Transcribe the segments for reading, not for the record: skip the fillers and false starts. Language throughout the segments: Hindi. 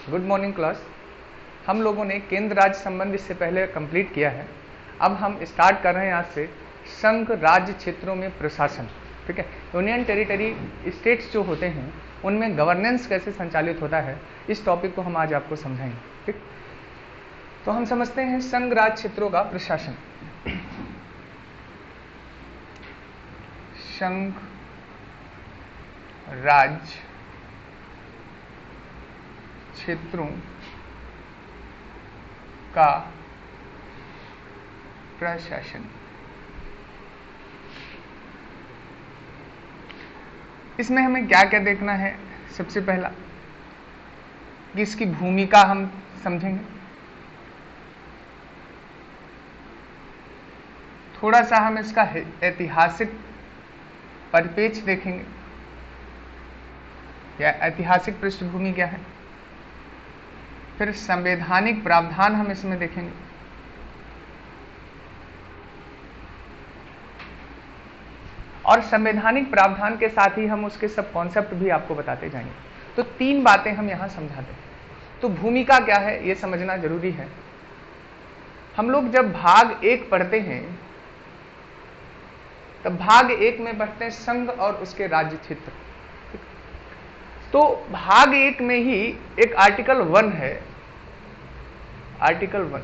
Good morning class. हम लोगों ने केंद्र राज्य संबंध इससे पहले कंप्लीट किया है। अब हम स्टार्ट कर रहे हैं आज से संघ राज्य क्षेत्रों में प्रशासन। ठीक है, यूनियन टेरिटरी स्टेट्स जो होते हैं उनमें गवर्नेंस कैसे संचालित होता है, इस टॉपिक को हम आज आपको समझाएंगे। ठीक, तो हम समझते हैं संघ राज्य क्षेत्रों का प्रशासन। संघ राज्य क्षेत्रों का प्रशासन। इसमें हमें क्या क्या देखना है? सबसे पहला कि इसकी भूमिका हम समझेंगे, थोड़ा सा हम इसका ऐतिहासिक परिप्रेक्ष्य देखेंगे या ऐतिहासिक पृष्ठभूमि क्या है, फिर संवैधानिक प्रावधान हम इसमें देखेंगे, और संवैधानिक प्रावधान के साथ ही हम उसके सब कॉन्सेप्ट भी आपको बताते जाएंगे। तो तीन बातें हम यहां समझाते हैं। तो भूमिका क्या है ये समझना जरूरी है। हम लोग जब भाग 1 पढ़ते हैं तब भाग 1 में पढ़ते हैं संघ और उसके राज्य क्षेत्र। तो भाग 1 में ही एक आर्टिकल 1 है, आर्टिकल 1,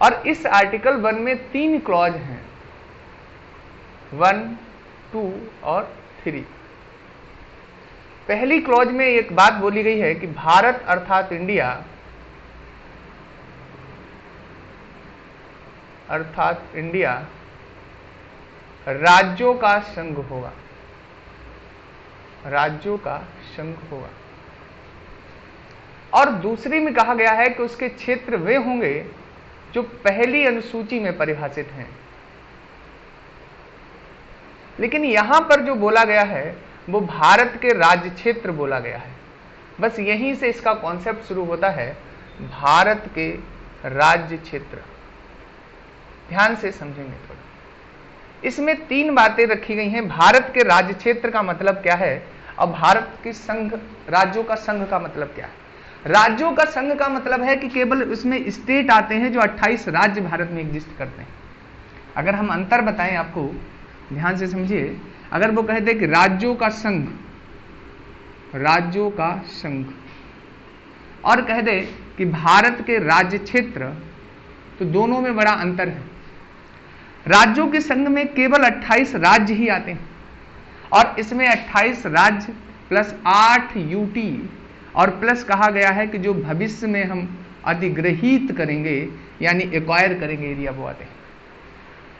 और इस आर्टिकल 1 में 3 क्लॉज हैं, 1, 2 और 3। पहली क्लॉज में एक बात बोली गई है कि भारत अर्थात इंडिया राज्यों का संघ होगा, राज्यों का संघ होगा। और दूसरी में कहा गया है कि उसके क्षेत्र वे होंगे जो पहली अनुसूची में परिभाषित हैं। लेकिन यहां पर जो बोला गया है वो भारत के राज्य क्षेत्र बोला गया है। बस यहीं से इसका कॉन्सेप्ट शुरू होता है, भारत के राज्य क्षेत्र। ध्यान से समझेंगे थोड़ा। इसमें 3 बातें रखी गई हैं। भारत के राज्य क्षेत्र का मतलब क्या है और भारत के संघ, राज्यों का संघ का मतलब क्या है। राज्यों का संघ का मतलब है कि केवल उसमें स्टेट आते हैं जो 28 राज्य भारत में एग्जिस्ट करते हैं। अगर हम अंतर बताएं आपको, ध्यान से समझिए, अगर वो कहते कि राज्यों का संघ, राज्यों का संघ, और कह दे कि भारत के राज्य क्षेत्र, तो दोनों में बड़ा अंतर है। राज्यों के संघ में केवल 28 राज्य ही आते हैं और इसमें 28 राज्य प्लस 8 यूटी और प्लस कहा गया है कि जो भविष्य में हम अधिग्रहित करेंगे यानी एक्वायर करेंगे एरिया, वो आते हैं।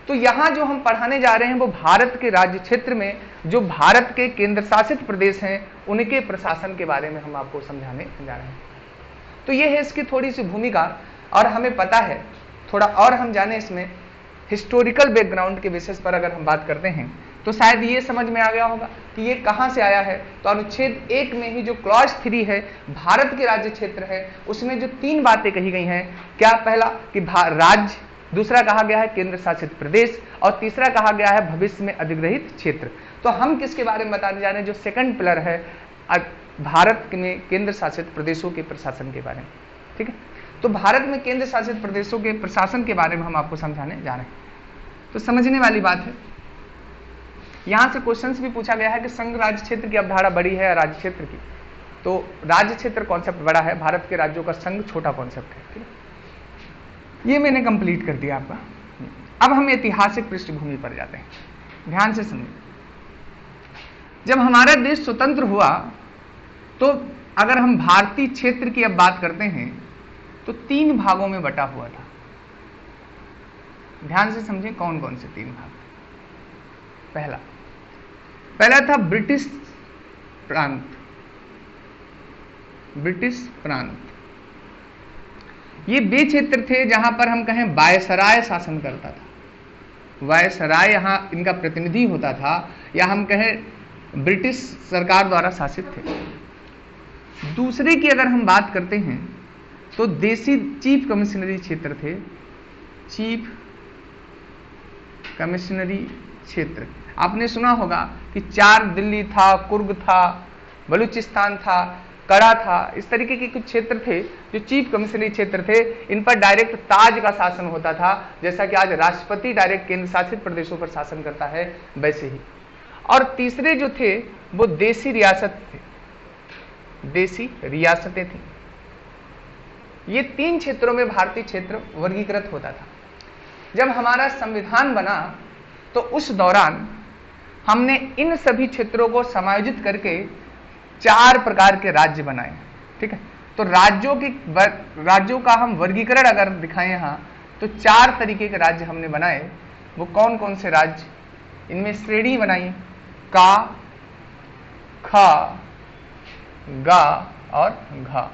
तो यहां जो हम पढ़ाने जा रहे हैं वो भारत के राज्य क्षेत्र में जो भारत के केंद्र शासित प्रदेश हैं उनके प्रशासन के बारे में हम आपको समझाने जा रहे हैं। तो ये है इसकी थोड़ी सी भूमिका। और हमें पता है थोड़ा और हम जाने इसमें हिस्टोरिकल बैकग्राउंड के बेसिस पर अगर हम बात करते हैं तो शायद ये समझ में आ गया होगा कि ये कहां से आया है। तो अनुच्छेद 1 में ही जो क्लॉज 3 है, भारत के राज्य क्षेत्र है, उसमें जो 3 बातें कही गई हैं, क्या? पहला कि राज्य, दूसरा कहा गया है केंद्र शासित प्रदेश, और तीसरा कहा गया है भविष्य में अधिग्रहित क्षेत्र। तो हम किसके बारे में बताने जा रहे हैं? जो सेकंड पिलर है भारत में केंद्र शासित प्रदेशों के प्रशासन के बारे में। ठीक है, तो भारत में केंद्र शासित प्रदेशों के प्रशासन के बारे में हम आपको समझाने जा रहे हैं। तो समझने वाली बात है। यहां से क्वेश्चंस भी पूछा गया है कि संघ राज्य क्षेत्र की अवधारणा बड़ी है या राज्य क्षेत्र की। तो राज्य क्षेत्र कॉन्सेप्ट बड़ा है, भारत के राज्यों का संघ छोटा कॉन्सेप्ट है। ठीक है, ये मैंने कंप्लीट कर दिया आपका। अब हम ऐतिहासिक पृष्ठभूमि पर जाते हैं। ध्यान से सुनिए। जब हमारा देश स्वतंत्र हुआ तो अगर हम भारतीय क्षेत्र की अब बात करते हैं तो 3 भागों में बटा हुआ था। ध्यान से समझें कौन कौन से 3 भाग। पहला था ब्रिटिश प्रांत, ब्रिटिश प्रांत। ये वे क्षेत्र थे जहां पर हम कहें वायसराय शासन करता था। वायसराय यहां इनका प्रतिनिधि होता था, या हम कहें ब्रिटिश सरकार द्वारा शासित थे। दूसरे की अगर हम बात करते हैं तो देसी चीफ कमिश्नरी क्षेत्र थे, चीफ कमिश्नरी क्षेत्र। आपने सुना होगा कि 4 दिल्ली था, कुर्ग था, बलूचिस्तान था, कड़ा था, इस तरीके के कुछ क्षेत्र थे जो चीफ कमिश्नरी क्षेत्र थे। इन पर डायरेक्ट ताज का शासन होता था, जैसा कि आज राष्ट्रपति डायरेक्ट केंद्र शासित प्रदेशों पर शासन करता है वैसे ही। और तीसरे जो थे वो देसी रियासत थे, देसी रियासतें थी। ये 3 क्षेत्रों में भारतीय क्षेत्र वर्गीकृत होता था। जब हमारा संविधान बना तो उस दौरान हमने इन सभी क्षेत्रों को समायोजित करके 4 प्रकार के राज्य बनाए। ठीक है, तो राज्यों का हम वर्गीकरण अगर दिखाएं यहाँ तो 4 तरीके के राज्य हमने बनाए। वो कौन कौन से राज्य? इनमें श्रेणी बनाई का, खा, गा और घा।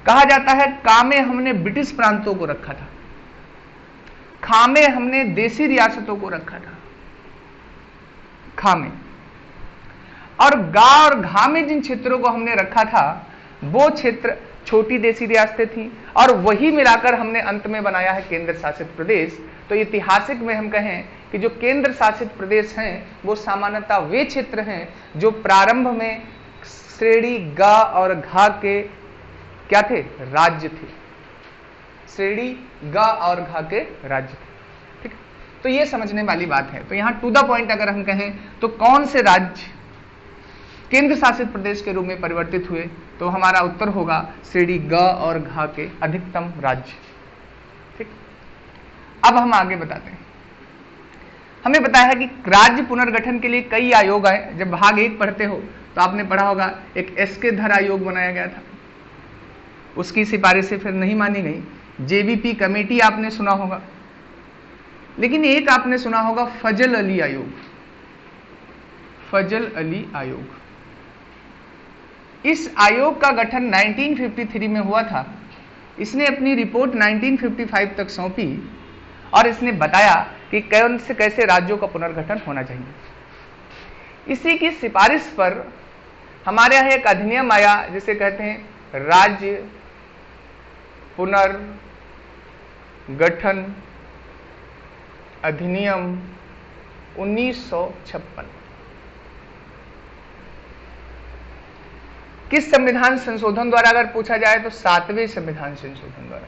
कहा जाता है का में हमने ब्रिटिश प्रांतों को रखा था, खा में हमने देसी रियासतों को रखा था, खा में, और गा और घा में जिन क्षेत्रों को हमने रखा था वो क्षेत्र छोटी देसी रियासतें थी, और वही मिलाकर हमने अंत में बनाया है केंद्र शासित प्रदेश। तो ऐतिहासिक में हम कहें कि जो केंद्र शासित प्रदेश हैं वो सामान्यतः वे क्षेत्र हैं जो प्रारंभ में श्रेणी गा और घा के क्या थे? राज्य थे। श्रेणी गा और घा के राज्य थे। ठीक, तो ये समझने वाली बात है। तो यहां टू द पॉइंट अगर हम कहें तो कौन से राज्य केंद्र शासित प्रदेश के रूप में परिवर्तित हुए, तो हमारा उत्तर होगा श्रेणी ग और घा के अधिकतम राज्य। ठीक, अब हम आगे बताते हैं। हमें पता है कि राज्य पुनर्गठन के लिए कई आयोग आए। जब भाग 1 पढ़ते हो तो आपने पढ़ा होगा एक एसके धर आयोग बनाया गया था, उसकी सिफारिशें फिर नहीं मानी गई। जेबीपी कमेटी आपने सुना होगा, लेकिन एक आपने सुना होगा फजल अली आयोग। फजल अली आयोग, इस आयोग का गठन 1953 में हुआ था। इसने अपनी रिपोर्ट 1955 तक सौंपी और इसने बताया कि कौन से कैसे राज्यों का पुनर्गठन होना चाहिए। इसी की सिफारिश पर हमारे यहाँ एक अधिनियम आया जिसे कहते हैं राज्य पुनर्गठन अधिनियम 1956। किस संविधान संशोधन द्वारा अगर पूछा जाए तो 7वें संविधान संशोधन द्वारा।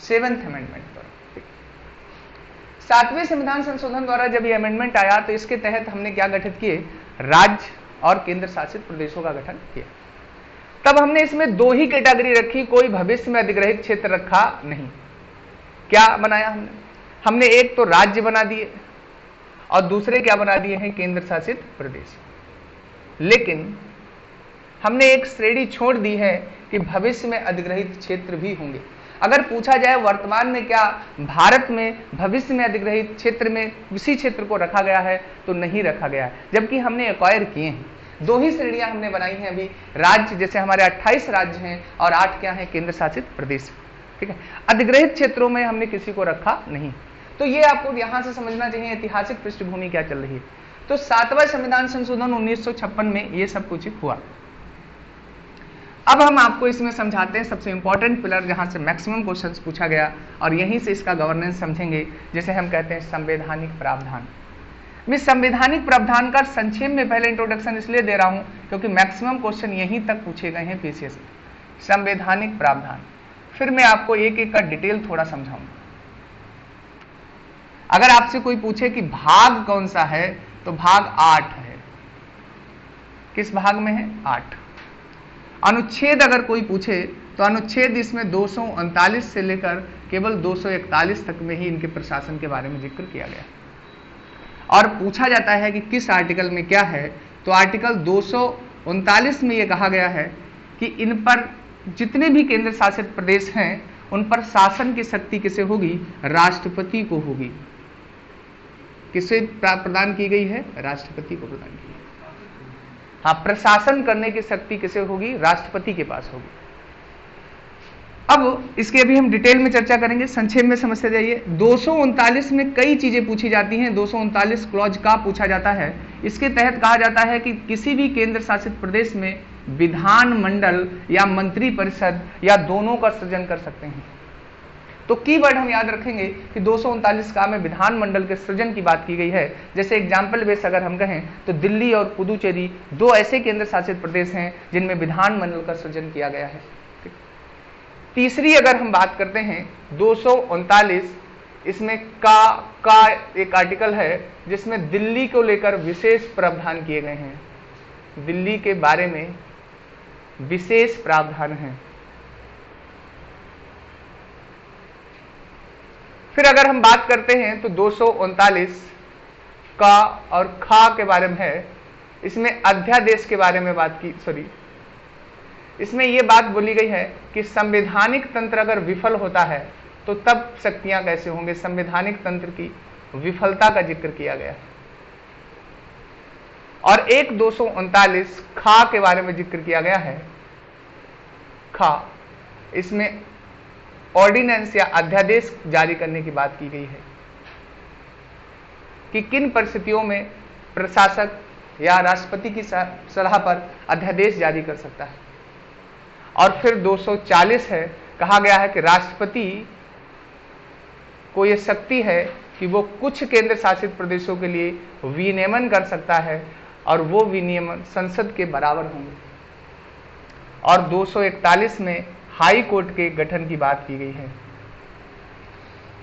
सेवेंथ अमेंडमेंट द्वारा। 7वें संविधान संशोधन द्वारा जब ये अमेंडमेंट आया तो इसके तहत हमने क्या गठित किए? राज्य और केंद्र शासित प्रदेशों का गठन किया। तब हमने इसमें 2 ही कैटेगरी रखी, कोई भविष्य में अधिग्रहित क्षेत्र रखा नहीं। क्या बनाया हमने? हमने एक तो राज्य बना दिए और दूसरे क्या बना दिए हैं? केंद्र शासित प्रदेश। लेकिन हमने एक श्रेणी छोड़ दी है कि भविष्य में अधिग्रहित क्षेत्र भी होंगे। अगर पूछा जाए वर्तमान में क्या भारत में भविष्य में अधिग्रहित क्षेत्र में किसी क्षेत्र को रखा गया है, तो नहीं रखा गया है, जबकि हमने एक्वायर किए हैं। 2 ही श्रेणियां हमने बनाई हैं अभी। राज्य जैसे हमारे 28 राज्य हैं और 8 क्या हैं? केंद्र शासित प्रदेश। ठीक है, अधिग्रहित क्षेत्रों में हमने किसी को रखा नहीं। तो ये आपको यहां से समझना चाहिए ऐतिहासिक पृष्ठभूमि क्या चल रही है। तो 7वां संविधान संशोधन 1956 में ये सब कुछ हुआ। अब हम आपको इसमें समझाते हैं सबसे इंपॉर्टेंट पिलर जहां से मैक्सिमम क्वेश्चंस पूछा गया और यहीं से इसका गवर्नेंस समझेंगे, जैसे हम कहते हैं संवैधानिक प्रावधान। मैं संवैधानिक प्रावधान का संक्षेप में पहले इंट्रोडक्शन इसलिए दे रहा हूं क्योंकि मैक्सिमम क्वेश्चन यहीं तक पूछे गए हैं पीसीएस में। संवैधानिक प्रावधान, फिर मैं आपको एक एक का डिटेल थोड़ा समझाऊंगा। अगर आपसे कोई पूछे कि भाग कौन सा है, तो भाग 8 है। किस भाग में है? 8। अनुच्छेद अगर कोई पूछे तो अनुच्छेद इसमें 239 से लेकर केवल 241 तक में ही इनके प्रशासन के बारे में जिक्र किया गया। और पूछा जाता है कि किस आर्टिकल में क्या है, तो आर्टिकल 239 में यह कहा गया है कि इन पर जितने भी केंद्र शासित प्रदेश हैं उन पर शासन की शक्ति किसे होगी? राष्ट्रपति को होगी। किसे प्रदान की गई है? राष्ट्रपति को प्रदान की गई। हाँ, प्रशासन करने की शक्ति किसे होगी? राष्ट्रपति के पास होगी। अब इसके अभी हम डिटेल में चर्चा करेंगे, संक्षेप में समझते जाइए। 239 में कई चीजें पूछी जाती हैं। 239 क्लॉज का पूछा जाता है। इसके तहत कहा जाता है कि किसी भी केंद्र शासित प्रदेश में विधान मंडल या मंत्री परिषद या दोनों का सृजन कर सकते हैं। तो कीवर्ड हम याद रखेंगे कि 239 का में विधानमंडल के सृजन की बात की गई है। जैसे एग्जाम्पल बेस अगर हम कहें तो दिल्ली और पुदुचेरी दो ऐसे केंद्र शासित प्रदेश हैं जिनमें विधानमंडल का सृजन किया गया है। तीसरी अगर हम बात करते हैं 239, इसमें का एक आर्टिकल है जिसमें दिल्ली को लेकर विशेष प्रावधान किए गए हैं। दिल्ली के बारे में विशेष प्रावधान है। फिर अगर हम बात करते हैं तो 239 का और खा के बारे में है, इसमें अध्यादेश के बारे में बात की, इसमें यह बात बोली गई है कि संवैधानिक तंत्र अगर विफल होता है तो तब शक्तियां कैसे होंगे, संवैधानिक तंत्र की विफलता का जिक्र किया गया है। और एक 239 खा के बारे में जिक्र किया गया है। खा, इसमें ऑर्डिनेंस या अध्यादेश जारी करने की बात की गई है कि किन परिस्थितियों में प्रशासक या राष्ट्रपति की सलाह पर अध्यादेश जारी कर सकता है। और फिर 240 है, कहा गया है कि राष्ट्रपति को यह शक्ति है कि वो कुछ केंद्र शासित प्रदेशों के लिए विनियमन कर सकता है और वो विनियमन संसद के बराबर होंगे। और 241 में हाई कोर्ट के गठन की बात की गई है।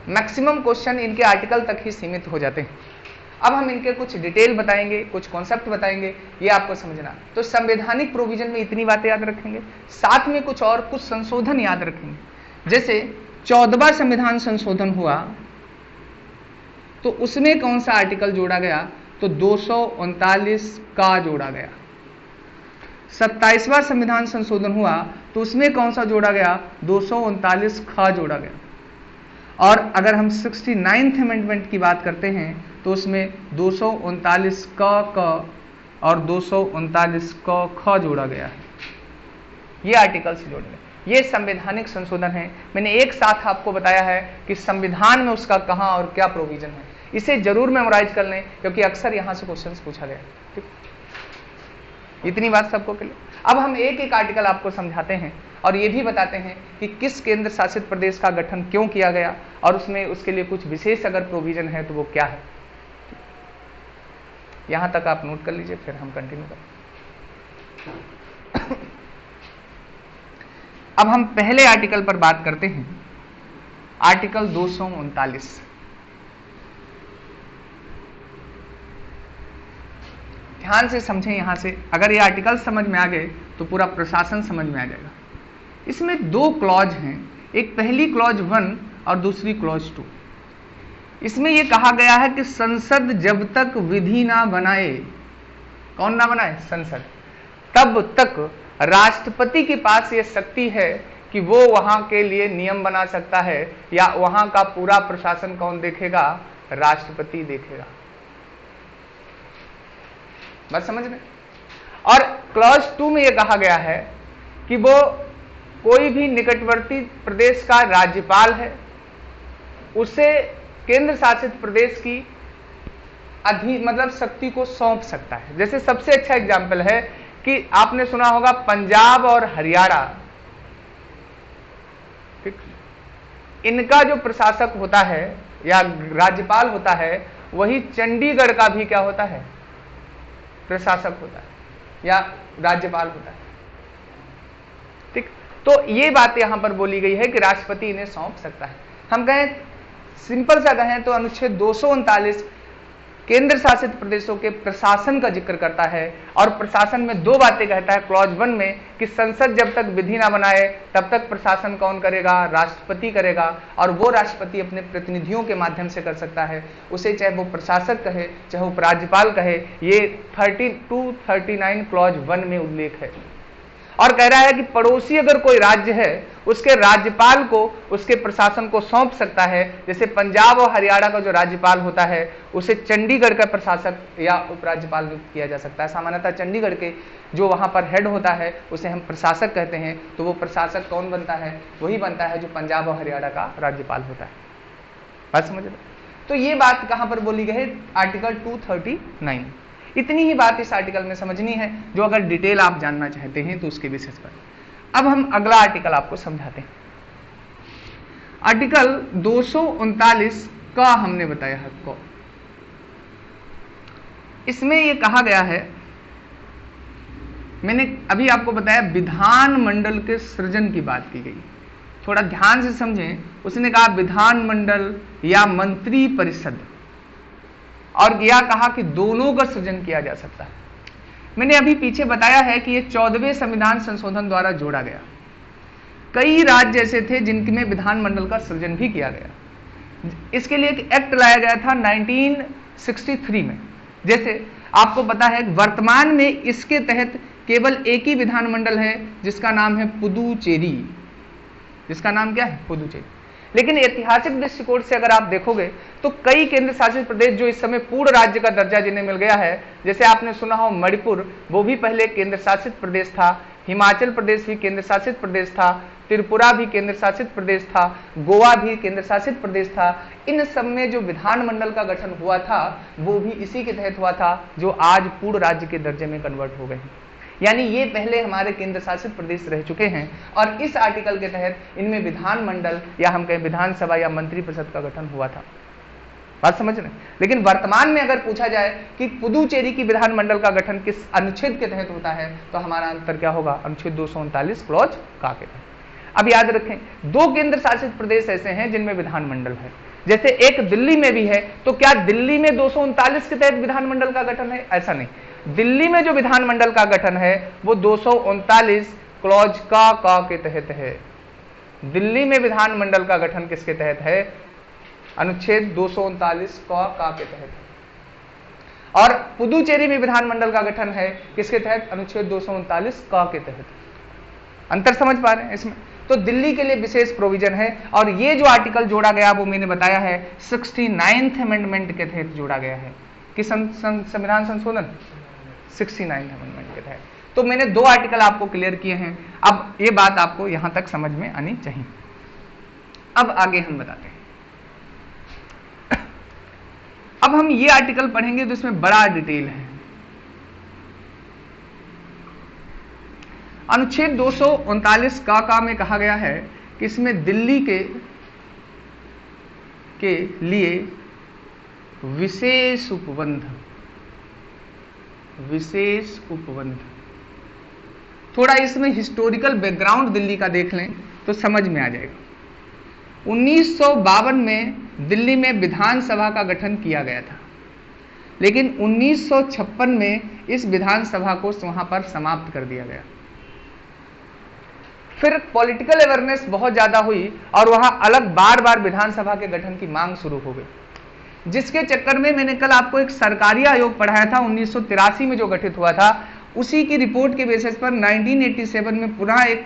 मैक्सिमम क्वेश्चन इनके आर्टिकल तक ही सीमित हो जाते हैं। अब हम इनके कुछ डिटेल बताएंगे, कुछ कॉन्सेप्ट बताएंगे, ये आपको समझना। तो संवैधानिक प्रोविजन में इतनी बातें याद रखेंगे, साथ में कुछ और कुछ संशोधन याद रखेंगे। जैसे 14वां संविधान संशोधन हुआ तो उसमें कौन सा आर्टिकल जोड़ा गया, तो 239 का जोड़ा गया। 27वां संविधान संशोधन हुआ तो उसमें कौन सा जोड़ा गया, 239 खा जोड़ा गया। और अगर हम 69th अमेंडमेंट की बात करते हैं तो उसमें 239 का और 239 का ख जोड़ा गया है। ये आर्टिकल से जोड़ लें, ये संवैधानिक संशोधन है। मैंने एक साथ आपको बताया है कि संविधान में उसका कहां और क्या प्रोविजन है। इसे जरूर मेमोराइज कर लें क्योंकि अक्सर यहां से क्वेश्चंस पूछा गया। ठीक, इतनी बात सबको के लिए। अब हम एक एक आर्टिकल आपको समझाते हैं और ये भी बताते हैं कि किस केंद्र शासित प्रदेश का गठन क्यों किया गया और उसमें उसके लिए कुछ विशेष अगर प्रोविजन है तो वो क्या है। यहां तक आप नोट कर लीजिए, फिर हम कंटिन्यू करें। अब हम पहले आर्टिकल पर बात करते हैं, आर्टिकल 239। ध्यान से समझें। यहां से अगर ये आर्टिकल समझ में आ गए तो पूरा प्रशासन समझ में आ जाएगा। इसमें दो क्लॉज हैं, एक पहली क्लॉज 1 और दूसरी क्लॉज 2। इसमें यह कहा गया है कि संसद जब तक विधि ना बनाए, कौन ना बनाए, संसद, तब तक राष्ट्रपति के पास यह शक्ति है कि वो वहां के लिए नियम बना सकता है या वहां का पूरा प्रशासन कौन देखेगा, राष्ट्रपति देखेगा। बस समझ में। और क्लॉज 2 में यह कहा गया है कि वो कोई भी निकटवर्ती प्रदेश का राज्यपाल है उसे केंद्र शासित प्रदेश की मतलब शक्ति को सौंप सकता है। जैसे सबसे अच्छा एग्जाम्पल है कि आपने सुना होगा पंजाब और हरियाणा, ठीक, इनका जो प्रशासक होता है या राज्यपाल होता है वही चंडीगढ़ का भी क्या होता है, प्रशासक होता है या राज्यपाल होता है। ठीक, तो ये बात यहां पर बोली गई है कि राष्ट्रपति इन्हें सौंप सकता है। हम कहें सिंपल सा कहें तो अनुच्छेद 239 केंद्र शासित प्रदेशों के प्रशासन का जिक्र करता है और प्रशासन में दो बातें कहता है। क्लॉज 1 में कि संसद जब तक विधि ना बनाए तब तक प्रशासन कौन करेगा, राष्ट्रपति करेगा, और वो राष्ट्रपति अपने प्रतिनिधियों के माध्यम से कर सकता है। उसे चाहे वो प्रशासक कहे चाहे उपराज्यपाल कहे, ये 3239 क्लॉज 1 में उल्लेख है। और कह रहा है कि पड़ोसी अगर कोई राज्य है उसके राज्यपाल को उसके प्रशासन को सौंप सकता है। जैसे पंजाब और हरियाणा का जो राज्यपाल होता है उसे चंडीगढ़ का प्रशासक या उपराज्यपाल नियुक्त किया जा सकता है। सामान्यतः चंडीगढ़ के जो वहां पर हेड होता है उसे हम प्रशासक कहते हैं। तो वो प्रशासक कौन बनता है, वही बनता है जो पंजाब और हरियाणा का राज्यपाल होता है। बात समझ रहे? तो ये बात कहां पर बोली गई है, आर्टिकल 239। इतनी ही बात इस आर्टिकल में समझनी है, जो अगर डिटेल आप जानना चाहते हैं तो उसके बेसिस पर। अब हम अगला आर्टिकल आपको समझाते हैं। आर्टिकल 239 का हमने बताया है को, इसमें यह कहा गया है, मैंने अभी आपको बताया विधानमंडल के सृजन की बात की गई, थोड़ा ध्यान से समझें। उसने कहा विधानमंडल या मंत्री परिषद, और यह कहा कि दोनों का सृजन किया जा सकता है। मैंने अभी पीछे बताया है कि यह 14वें संविधान संशोधन द्वारा जोड़ा गया। कई राज्य ऐसे थे जिनमें विधानमंडल का सृजन भी किया गया। इसके लिए एक एक्ट लाया गया था 1963 में। जैसे आपको पता है वर्तमान में इसके तहत केवल एक ही विधानमंडल है जिसका नाम है पुदुचेरी। जिसका नाम क्या है? पुदुचेरी। लेकिन ऐतिहासिक दृष्टिकोण से अगर आप देखोगे तो कई केंद्र शासित प्रदेश जो इस समय पूर्ण राज्य का दर्जा जिन्हें मिल गया है, जैसे आपने सुना हो मणिपुर, वो भी पहले केंद्र शासित प्रदेश था, हिमाचल प्रदेश भी केंद्र शासित प्रदेश था, त्रिपुरा भी केंद्र शासित प्रदेश था, गोवा भी केंद्र शासित प्रदेश था। इन सब में जो विधानमंडल का गठन हुआ था वो भी इसी के तहत हुआ था जो आज पूर्ण राज्य के दर्जे में कन्वर्ट हो गए हैं। यानी ये पहले हमारे केंद्र शासित प्रदेश रह चुके हैं और इस आर्टिकल के तहत इनमें विधानमंडल या हम कहें विधानसभा या मंत्री परिषद का गठन हुआ था। बात समझ रहे? लेकिन वर्तमान में अगर पूछा जाए कि पुदुचेरी की विधानमंडल का गठन किस अनुच्छेद के तहत होता है तो हमारा अंतर क्या होगा? अनुच्छेद 239 क्लॉज का के तहत। अब याद रखें, दो केंद्र शासित प्रदेश ऐसे हैं जिनमें विधानमंडल है, जैसे एक दिल्ली में भी है। तो क्या दिल्ली में 239 के तहत विधानमंडल का गठन है? ऐसा नहीं। दिल्ली में जो विधानमंडल का गठन है वो 239 क्लॉज का के तहत है। दिल्ली में विधानमंडल का गठन किसके तहत है? अनुच्छेद 239 का के तहत है। और पुदुचेरी में विधानमंडल का गठन है किसके तहत? अनुच्छेद 239 का के तहत। अंतर समझ पा रहे हैं इसमें? तो दिल्ली के लिए विशेष प्रोविजन है और ये जो आर्टिकल जोड़ा गया वो मैंने बताया है 69th अमेंडमेंट के तहत जोड़ा गया है। किस संविधान संशोधन? 69th अमेंडमेंट के तहत। तो मैंने दो आर्टिकल आपको क्लियर किए हैं। अब ये बात आपको यहां तक समझ में आनी चाहिए। अब आगे हम बताते हैं। अब हम ये आर्टिकल पढ़ेंगे तो इसमें बड़ा डिटेल है। अनुच्छेद 239 का में कहा गया है कि इसमें दिल्ली के लिए विशेष उपबंध। थोड़ा इसमें हिस्टोरिकल बैकग्राउंड दिल्ली का देख लें तो समझ में आ जाएगा। 1952 में दिल्ली में विधानसभा का गठन किया गया था, लेकिन 1956 में इस विधानसभा को वहां पर समाप्त कर दिया गया। फिर पॉलिटिकल अवेयरनेस बहुत ज्यादा हुई और वहां अलग बार बार विधानसभा के गठन की मांग शुरू हो गई, जिसके चक्कर में मैंने कल आपको एक सरकारी आयोग पढ़ाया था 1983 में जो गठित हुआ था, उसी की रिपोर्ट के बेसिस पर 1987 में पुनः एक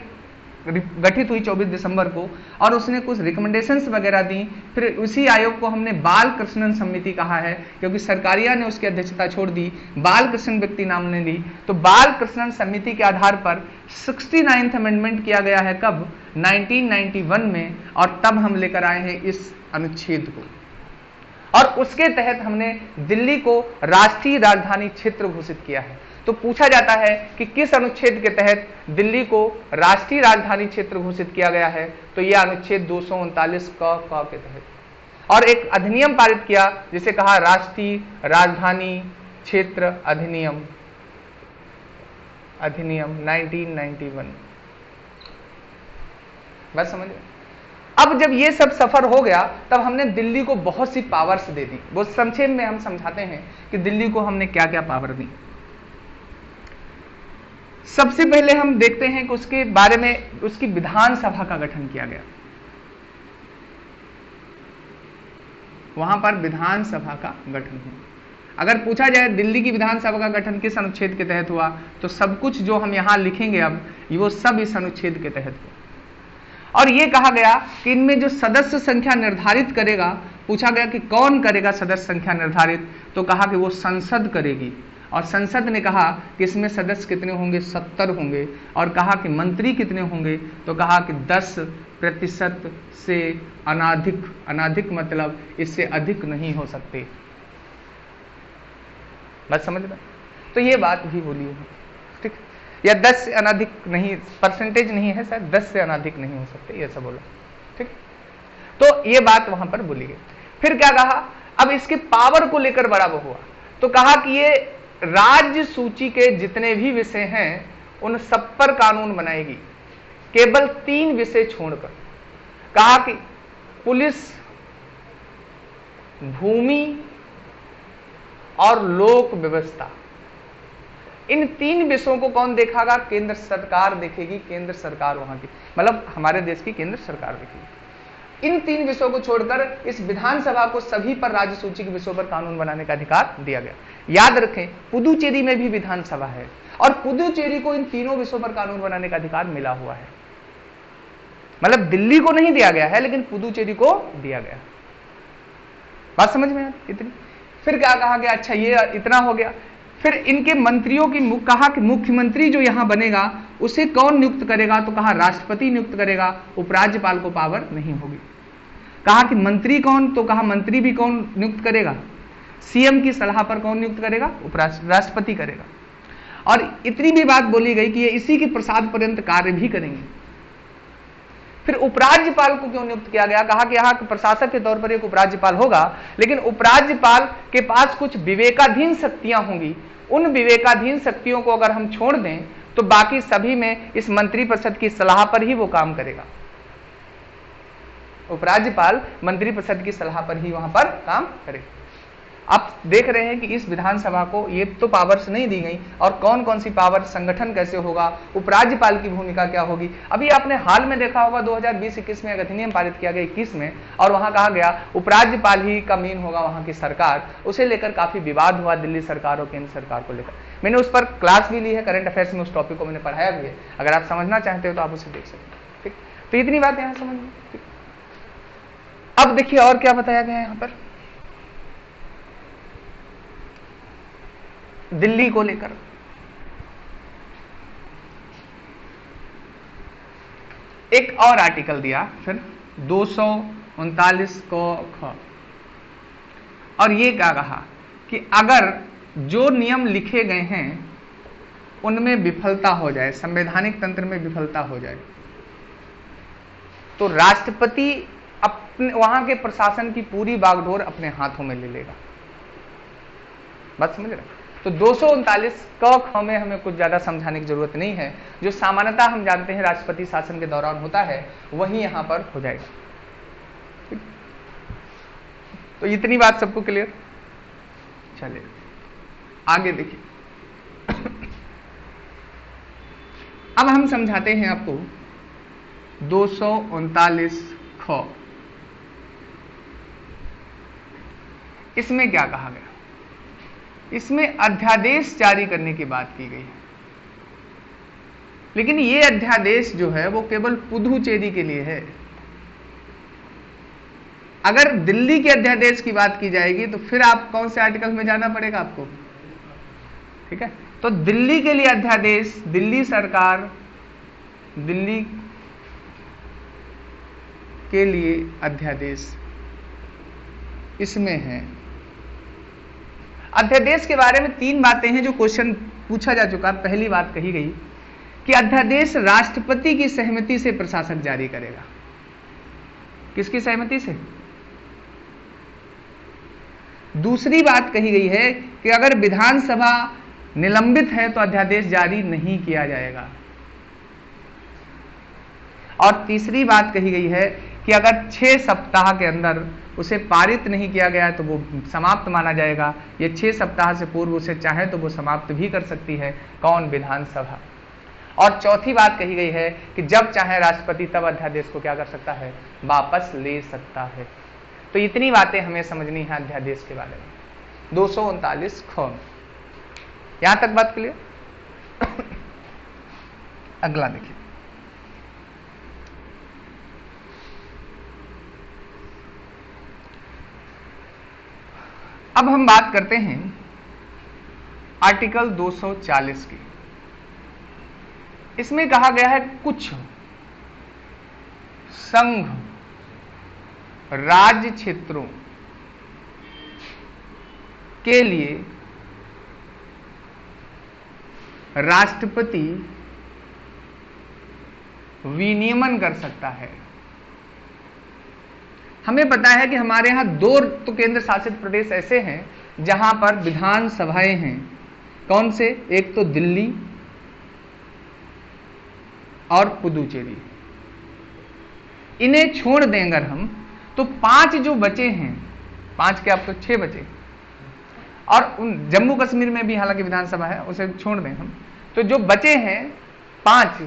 गठित हुई 24 दिसंबर को, और उसने कुछ रिकमेंडेशंस वगैरह दी। फिर उसी आयोग को हमने बाल कृष्णन समिति कहा है, क्योंकि सरकारिया ने उसकी अध्यक्षता छोड़ दी, बाल कृष्णन व्यक्ति नाम ने ली। तो बाल कृष्णन समिति के आधार पर 69th अमेंडमेंट किया गया है। कब? 1991 में। और तब हम लेकर आए हैं इस अनुच्छेद को, और उसके तहत हमने दिल्ली को राष्ट्रीय राजधानी क्षेत्र घोषित किया है। तो पूछा जाता है कि किस अनुच्छेद के तहत दिल्ली को राष्ट्रीय राजधानी क्षेत्र घोषित किया गया है? तो यह अनुच्छेद 239 का के तहत। और एक अधिनियम पारित किया जिसे कहा राष्ट्रीय राजधानी क्षेत्र अधिनियम 1991। बस समझ गए? अब जब ये सब सफर हो गया तब हमने दिल्ली को बहुत सी पावर्स दे दी। वो संक्षेप में हम समझाते हैं कि दिल्ली को हमने क्या क्या पावर दी। सबसे पहले हम देखते हैं कि उसके बारे में उसकी विधानसभा का गठन किया गया। वहां पर विधानसभा का गठन हुआ। अगर पूछा जाए दिल्ली की विधानसभा का गठन किस अनुच्छेद के तहत हुआ, तो सब कुछ जो हम यहां लिखेंगे अब वो सब इस अनुच्छेद के तहत हुआ। और ये कहा गया कि इनमें जो सदस्य संख्या निर्धारित करेगा, पूछा गया कि कौन करेगा सदस्य संख्या निर्धारित, तो कहा कि वो संसद करेगी। और संसद ने कहा कि इसमें सदस्य कितने होंगे? 70 होंगे। और कहा कि मंत्री कितने होंगे? तो कहा कि 10% से अनाधिक। अनाधिक मतलब इससे अधिक नहीं हो सकते। बात समझ रहे? तो ये बात भी बोली है, ठीक? या 10 से अनाधिक नहीं, परसेंटेज नहीं है शायद, 10 से अनाधिक नहीं हो सकते, ऐसा बोला, ठीक? तो ये बात वहां पर बोली गई। फिर क्या कहा, अब इसके पावर को लेकर बड़ा वो हुआ, तो कहा कि ये राज्य सूची के जितने भी विषय हैं उन सब पर कानून बनाएगी, केवल 3 विषय छोड़कर। कहा कि पुलिस, भूमि और लोक व्यवस्था, इन 3 विषयों को कौन देखेगा? केंद्र सरकार देखेगी। केंद्र सरकार वहां की, मतलब हमारे देश की केंद्र सरकार देखेगी। इन 3 विषयों को छोड़कर इस विधानसभा को सभी पर राज्य सूची के विषयों पर कानून बनाने का अधिकार दिया गया। याद रखें, पुदुचेरी में भी विधानसभा है और पुदुचेरी को इन तीनों विषयों पर कानून बनाने का अधिकार मिला हुआ है। मतलब दिल्ली को नहीं दिया गया है, लेकिन पुदुचेरी को दिया गया। बात समझ में इतनी। फिर क्या कहा गया, अच्छा ये इतना हो गया। फिर इनके मंत्रियों की कहा कि मुख्यमंत्री जो यहां बनेगा उसे कौन नियुक्त करेगा? तो कहा राष्ट्रपति नियुक्त करेगा, उपराज्यपाल को पावर नहीं होगी। कहा कि मंत्री कौन? तो कहा मंत्री भी कौन नियुक्त करेगा? सीएम की सलाह पर कौन नियुक्त करेगा? राष्ट्रपति करेगा। और इतनी भी बात बोली गई कि ये इसी के प्रसाद पर्यंत कार्य भी करेंगे। फिर उपराज्यपाल को क्यों नियुक्त किया गया? कहा कि यहाँ प्रशासक के तौर पर एक उपराज्यपाल होगा, लेकिन उपराज्यपाल के पास कुछ विवेकाधीन शक्तियां होंगी। उन विवेकाधीन शक्तियों को अगर हम छोड़ दें तो बाकी सभी में इस मंत्रिपरिषद की सलाह पर ही वो काम करेगा। उपराज्यपाल मंत्रिपरिषद की सलाह पर ही वहां पर काम करेगा। आप देख रहे हैं कि इस विधानसभा को ये तो पावर्स नहीं दी गई, और कौन कौन सी पावर, संगठन कैसे होगा, उपराज्यपाल की भूमिका क्या होगी। अभी आपने हाल में देखा होगा 2020-21 में अधिनियम पारित किया गया 21 में, और वहां कहा गया उपराज्यपाल ही का मेन होगा वहां की सरकार। उसे लेकर काफी विवाद हुआ दिल्ली सरकार और केंद्र सरकार को लेकर। मैंने उस पर क्लास भी ली है, करंट अफेयर्स में उस टॉपिक को मैंने पढ़ाया भी है। अगर आप समझना चाहते हो तो आप उसे देख सकते हैं। ठीक, तो इतनी बात यहां समझ में। अब देखिए और क्या बताया गया है यहां पर दिल्ली को लेकर। एक और आर्टिकल दिया फिर 239 को ख, और ये क्या कहा कि अगर जो नियम लिखे गए हैं उनमें विफलता हो जाए, संवैधानिक तंत्र में विफलता हो जाए, तो राष्ट्रपति अपने वहां के प्रशासन की पूरी बागडोर अपने हाथों में ले लेगा। बात समझ रहे? तो 239 क ख में हमें कुछ ज्यादा समझाने की जरूरत नहीं है। जो सामान्यतः हम जानते हैं राष्ट्रपति शासन के दौरान होता है वही यहां पर हो जाएगा। ठीक? तो इतनी बात सबको क्लियर? चलिए आगे देखिए। अब हम समझाते हैं आपको 239 ख। इसमें क्या कहा गया? इसमें अध्यादेश जारी करने की बात की गई है, लेकिन ये अध्यादेश जो है वो केवल पुदुचेरी के लिए है। अगर दिल्ली के अध्यादेश की बात की जाएगी तो फिर आप कौन से आर्टिकल में जाना पड़ेगा आपको? ठीक है, तो दिल्ली के लिए अध्यादेश, दिल्ली सरकार, दिल्ली के लिए अध्यादेश इसमें है। अध्यादेश के बारे में 3 बातें हैं जो क्वेश्चन पूछा जा चुका। पहली बात कही गई कि अध्यादेश राष्ट्रपति की सहमति से प्रशासक जारी करेगा। किसकी सहमति से? दूसरी बात कही गई है कि अगर विधानसभा निलंबित है तो अध्यादेश जारी नहीं किया जाएगा। और तीसरी बात कही गई है कि अगर 6 सप्ताह के अंदर उसे पारित नहीं किया गया तो वो समाप्त माना जाएगा। ये 6 सप्ताह से पूर्व उसे चाहे तो वो समाप्त भी कर सकती है। कौन? विधानसभा। और चौथी बात कही गई है कि जब चाहे राष्ट्रपति तब अध्यादेश को क्या कर सकता है? वापस ले सकता है। तो इतनी बातें हमें समझनी है अध्यादेश के बारे में 239 ख। यहां तक बात क्लियर? अगला देखिए। अब हम बात करते हैं आर्टिकल 240 की। इसमें कहा गया है कुछ संघ राज्य क्षेत्रों के लिए राष्ट्रपति विनियमन कर सकता है। हमें पता है कि हमारे यहाँ 2 तो केंद्र शासित प्रदेश ऐसे हैं जहां पर विधानसभाएं हैं। कौन से? एक तो दिल्ली और पुदुचेरी। इन्हें छोड़ दें अगर हम, तो 5 जो बचे हैं, 5 के अब तो 6 बचे, और उन जम्मू कश्मीर में भी हालांकि विधानसभा है, उसे छोड़ दें हम, तो जो बचे हैं 5,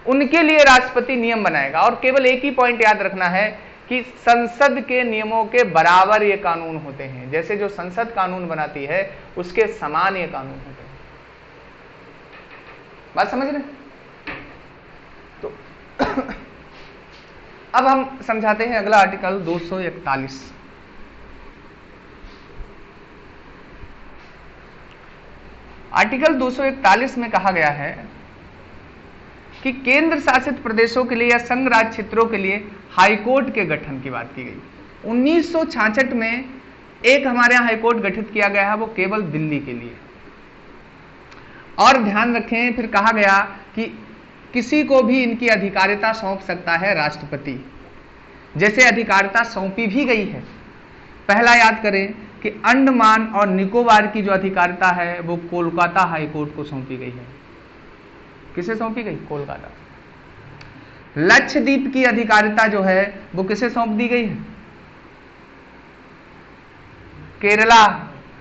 उनके लिए राष्ट्रपति नियम बनाएगा। और केवल एक ही पॉइंट याद रखना है कि संसद के नियमों के बराबर ये कानून होते हैं। जैसे जो संसद कानून बनाती है उसके समान ये कानून होते हैं। बात समझ रहे? तो अब हम समझाते हैं अगला आर्टिकल 241। आर्टिकल 241 में कहा गया है कि केंद्र शासित प्रदेशों के लिए या संघ राज्य क्षेत्रों के लिए हाईकोर्ट के गठन की बात की गई। 1966 में एक हमारे यहाँ हाईकोर्ट गठित किया गया है, वो केवल दिल्ली के लिए। और ध्यान रखें, फिर कहा गया कि किसी को भी इनकी अधिकारिता सौंप सकता है राष्ट्रपति, जैसे अधिकारिता सौंपी भी गई है। पहला याद करें कि अंडमान और निकोबार की जो अधिकारिता है वो कोलकाता हाईकोर्ट को सौंपी गई है। किसे सौंपी गई? कोलकाता। लक्षद्वीप की अधिकारिता जो है वो किसे सौंप दी गई है? केरला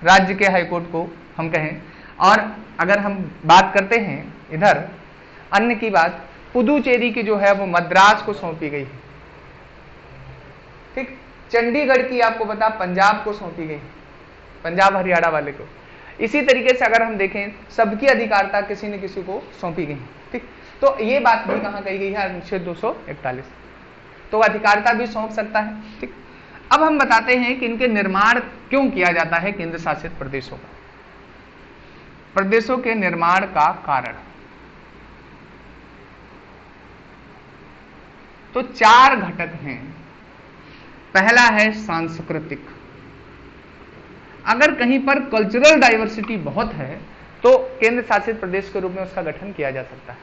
राज्य के हाईकोर्ट को हम कहें। और अगर हम बात करते हैं इधर अन्य की बात, पुदुचेरी की जो है वो मद्रास को सौंपी गई है। ठीक, चंडीगढ़ की आपको पता पंजाब को सौंपी गई, पंजाब हरियाणा वाले को। इसी तरीके से अगर हम देखें, सबकी अधिकारिता किसी न किसी को सौंपी गई। ठीक, तो ये बात भी कहां कही गई है? अनुच्छेद 241। तो अधिकारिता भी सौंप सकता है। ठीक, अब हम बताते हैं कि इनके निर्माण क्यों किया जाता है केंद्र शासित प्रदेशों का। प्रदेशों के निर्माण का कारण तो 4 घटक हैं। पहला है सांस्कृतिक। अगर कहीं पर कल्चरल डाइवर्सिटी बहुत है तो केंद्र शासित प्रदेश के रूप में उसका गठन किया जा सकता है।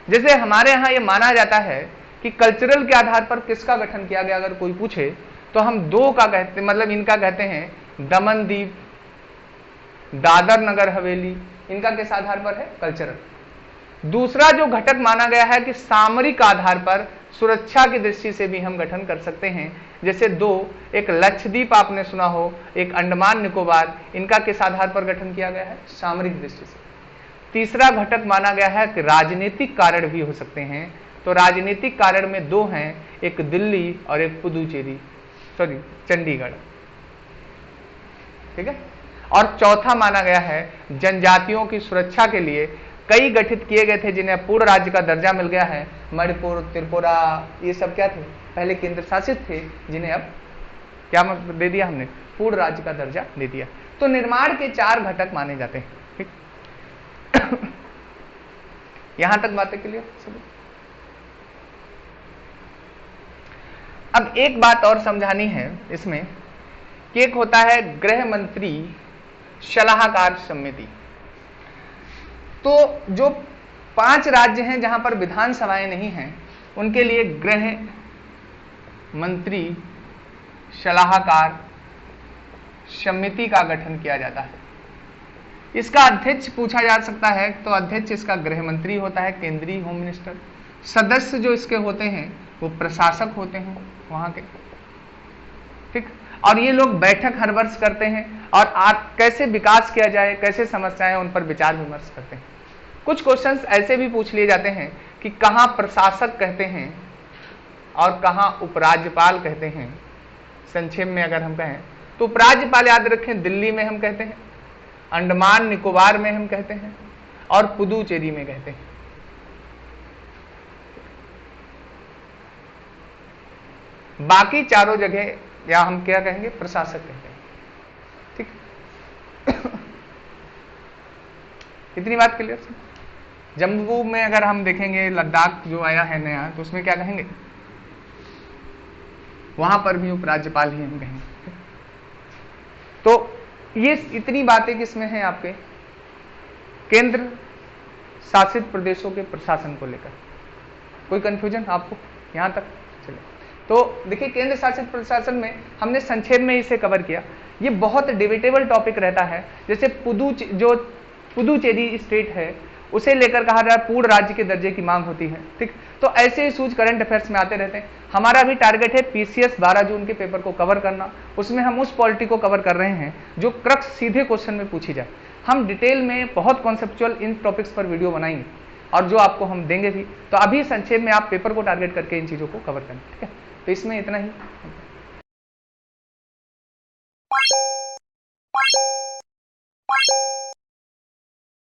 जैसे हमारे यहाँ ये माना जाता है कि कल्चरल के आधार पर किसका गठन किया गया, अगर कोई पूछे तो हम 2 का कहते, मतलब इनका कहते हैं दमन दीप, दादर नगर हवेली, इनका किस आधार पर है? कल्चरल। दूसरा जो घटक माना गया है कि सामरिक आधार पर सुरक्षा की दृष्टि से भी हम गठन कर सकते हैं। जैसे 2, एक लक्षद्वीप आपने सुना हो, एक अंडमान निकोबार, इनका किस आधार पर गठन किया गया है? सामरिक दृष्टि से। तीसरा घटक माना गया है कि राजनीतिक कारण भी हो सकते हैं। तो राजनीतिक कारण में 2 हैं, एक दिल्ली और एक पुदुचेरी, सॉरी चंडीगढ़। ठीक है। और चौथा माना गया है जनजातियों की सुरक्षा के लिए कई गठित किए गए थे जिन्हें पूर्ण राज्य का दर्जा मिल गया है। मणिपुर, त्रिपुरा, ये सब क्या थे? पहले केंद्र शासित थे, जिन्हें अब क्या दे दिया हमने? पूर्ण राज्य का दर्जा दे दिया। तो निर्माण के 4 घटक माने जाते हैं। ठीक यहां तक बातें क्लियर सभी? अब एक बात और समझानी है इसमें कि एक होता है गृह मंत्री सलाहकार समिति। तो जो 5 राज्य हैं जहां पर विधानसभाएं नहीं हैं, उनके लिए गृह मंत्री सलाहकार समिति का गठन किया जाता है। इसका अध्यक्ष पूछा जा सकता है, तो अध्यक्ष इसका गृह मंत्री होता है, केंद्रीय होम मिनिस्टर। सदस्य जो इसके होते हैं वो प्रशासक होते हैं वहां के। ठीक, और ये लोग बैठक हर वर्ष करते हैं और कैसे विकास किया जाए, कैसे समस्याएं, उन पर विचार विमर्श करते हैं। कुछ क्वेश्चंस ऐसे भी पूछ लिए जाते हैं कि कहां प्रशासक कहते हैं और कहां उपराज्यपाल कहते हैं। संक्षेप में अगर हम कहें तो उपराज्यपाल याद रखें, दिल्ली में हम कहते हैं, अंडमान निकोबार में हम कहते हैं और पुदुचेरी में कहते हैं। बाकी चारों जगह या हम क्या कहेंगे? प्रशासक कहते हैं। ठीक इतनी बात क्लियर है? जम्मू में अगर हम देखेंगे, लद्दाख जो आया है नया, तो उसमें क्या कहेंगे? वहां पर भी उपराज्यपाल ही हम कहेंगे। तो ये इतनी बातें किसमें हैं? आपके केंद्र शासित प्रदेशों के प्रशासन को लेकर। कोई कंफ्यूजन आपको यहां तक? चलिए तो देखिए केंद्र शासित प्रशासन में हमने संक्षेप में इसे कवर किया। ये बहुत डिबेटेबल टॉपिक रहता है। जैसे पुदुचेरी स्टेट है, उसे लेकर कहा जा रहा है पूर्ण राज्य के दर्जे की मांग होती है, ठीक। तो ऐसे इशूज करंट अफेयर्स में आते रहते हैं। हमारा भी टारगेट है पीसीएस 12 जून के पेपर को कवर करना। उसमें हम उस पॉलिटी को कवर कर रहे हैं जो क्रक्स सीधे क्वेश्चन में पूछी जाए। हम डिटेल में बहुत कॉन्सेप्चुअल इन टॉपिक्स पर वीडियो बनाएंगे और जो आपको हम देंगे भी। तो अभी संक्षेप में आप पेपर को टारगेट करके इन चीज़ों को कवर करें, ठीक है। तो इसमें इतना ही।